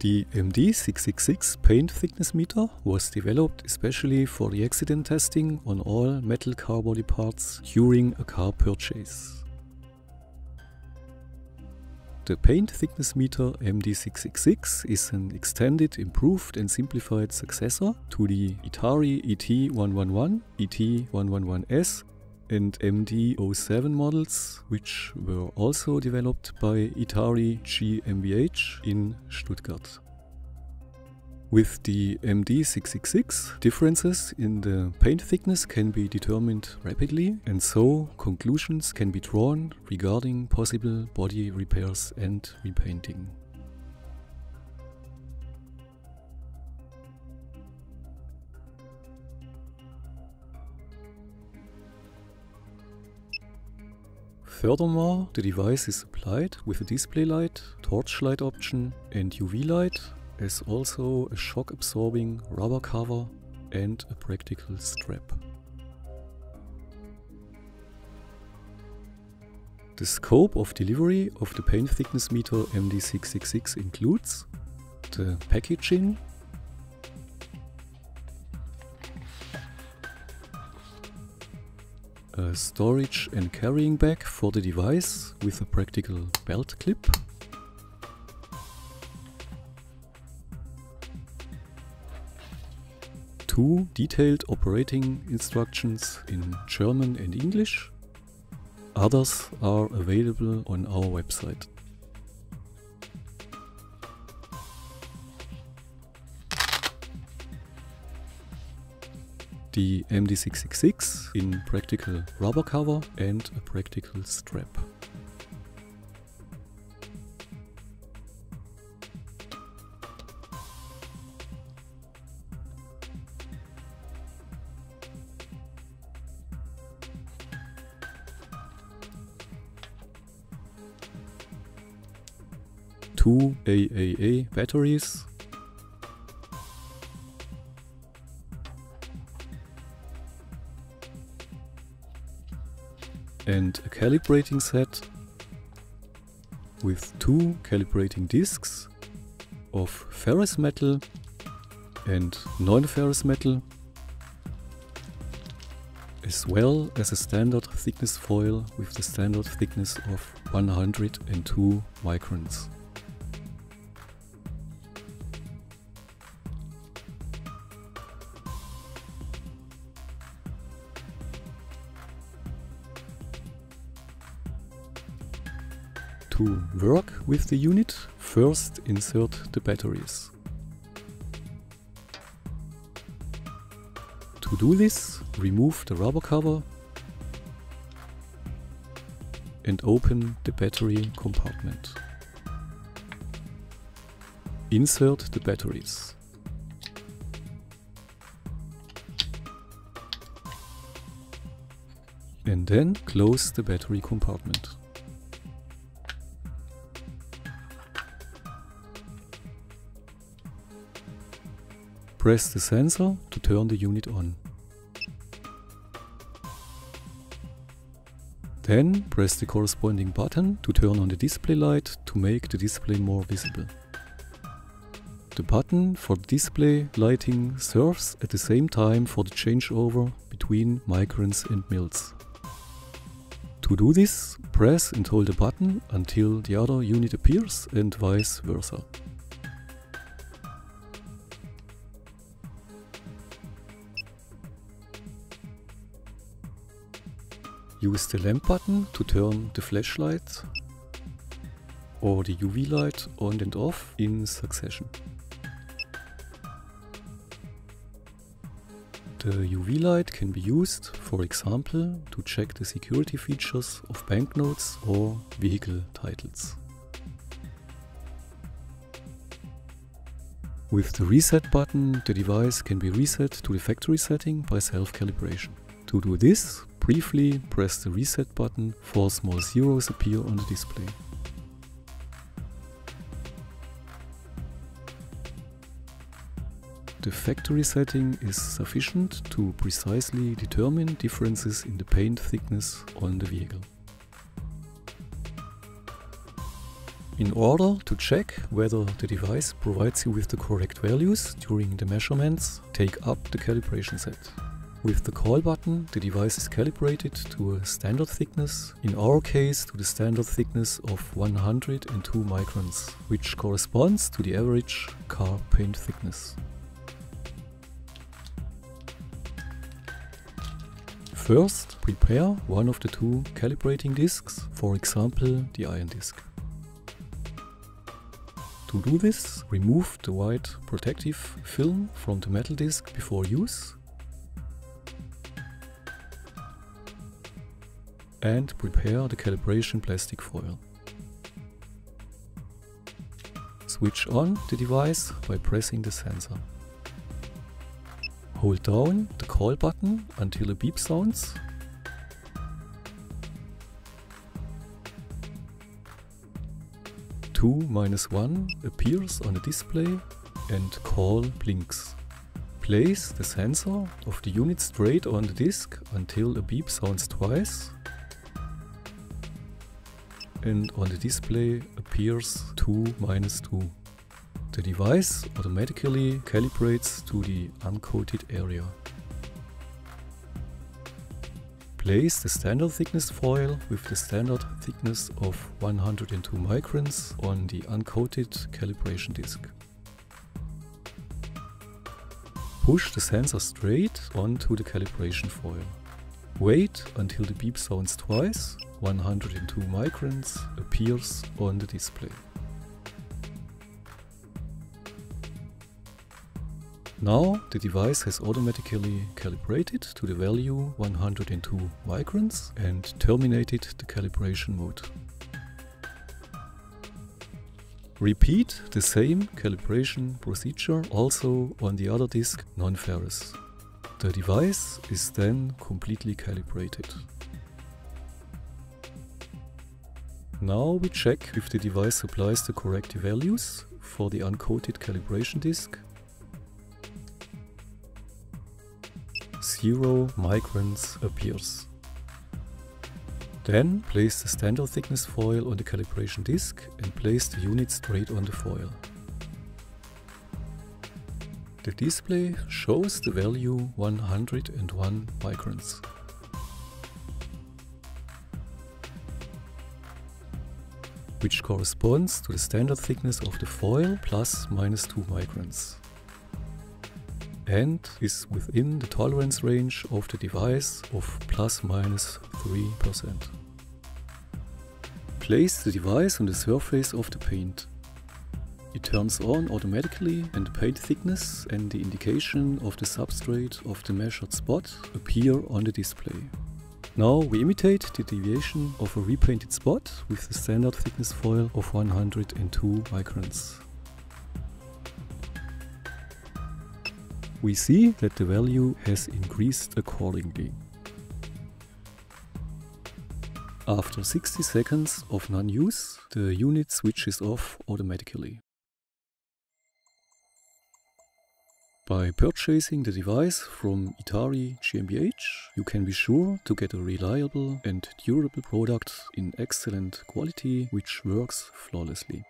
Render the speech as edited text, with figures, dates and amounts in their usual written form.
The MD666 paint thickness meter was developed especially for the accident testing on all metal car body parts during a car purchase. The paint thickness meter MD666 is an extended, improved and simplified successor to the Itari ET111, ET111S and MD07 models, which were also developed by Itari GmbH in Stuttgart. With the MD666, differences in the paint thickness can be determined rapidly, and so conclusions can be drawn regarding possible body repairs and repainting. Furthermore, the device is supplied with a display light, torchlight option and UV light, as also a shock-absorbing rubber cover and a practical strap. The scope of delivery of the paint thickness meter MD666 includes the packaging, a storage and carrying bag for the device with a practical belt clip, two detailed operating instructions in German and English. Others are available on our website. The MD666 in practical rubber cover and a practical strap. Two AAA batteries, and a calibrating set with two calibrating discs of ferrous metal and non-ferrous metal, as well as a standard thickness foil with the standard thickness of 102 microns. To work with the unit, first insert the batteries. To do this, remove the rubber cover and open the battery compartment. Insert the batteries. And then close the battery compartment. Press the sensor to turn the unit on. Then press the corresponding button to turn on the display light to make the display more visible. The button for the display lighting serves at the same time for the changeover between microns and mils. To do this, press and hold the button until the other unit appears and vice versa. Use the lamp button to turn the flashlight or the UV light on and off in succession. The UV light can be used, for example, to check the security features of banknotes or vehicle titles. With the reset button, the device can be reset to the factory setting by self-calibration. To do this, briefly press the reset button for small zeros appear on the display. The factory setting is sufficient to precisely determine differences in the paint thickness on the vehicle. In order to check whether the device provides you with the correct values during the measurements, take up the calibration set. With the call button, the device is calibrated to a standard thickness, in our case to the standard thickness of 102 microns, which corresponds to the average car paint thickness. First, prepare one of the two calibrating discs, for example the iron disc. To do this, remove the white protective film from the metal disc before use and prepare the calibration plastic foil. Switch on the device by pressing the sensor. Hold down the call button until a beep sounds. "2-1" appears on the display and call blinks. Place the sensor of the unit straight on the disc until a beep sounds twice, and on the display appears 2-2. The device automatically calibrates to the uncoated area. Place the standard thickness foil with the standard thickness of 102 microns on the uncoated calibration disc. Push the sensor straight onto the calibration foil. Wait until the beep sounds twice, 102 microns appears on the display. Now the device has automatically calibrated to the value 102 microns and terminated the calibration mode. Repeat the same calibration procedure also on the other disc, non-ferrous. The device is then completely calibrated. Now we check if the device supplies the correct values for the uncoated calibration disc. 0 microns appears. Then place the standard thickness foil on the calibration disc and place the unit straight on the foil. The display shows the value 101 microns. Which corresponds to the standard thickness of the foil plus -2 microns, and is within the tolerance range of the device of ±3%. Place the device on the surface of the paint. It turns on automatically and the paint thickness and the indication of the substrate of the measured spot appear on the display. Now we imitate the deviation of a repainted spot with the standard thickness foil of 102 microns. We see that the value has increased accordingly. After 60 seconds of non-use, the unit switches off automatically. By purchasing the device from Itari GmbH, you can be sure to get a reliable and durable product in excellent quality which works flawlessly.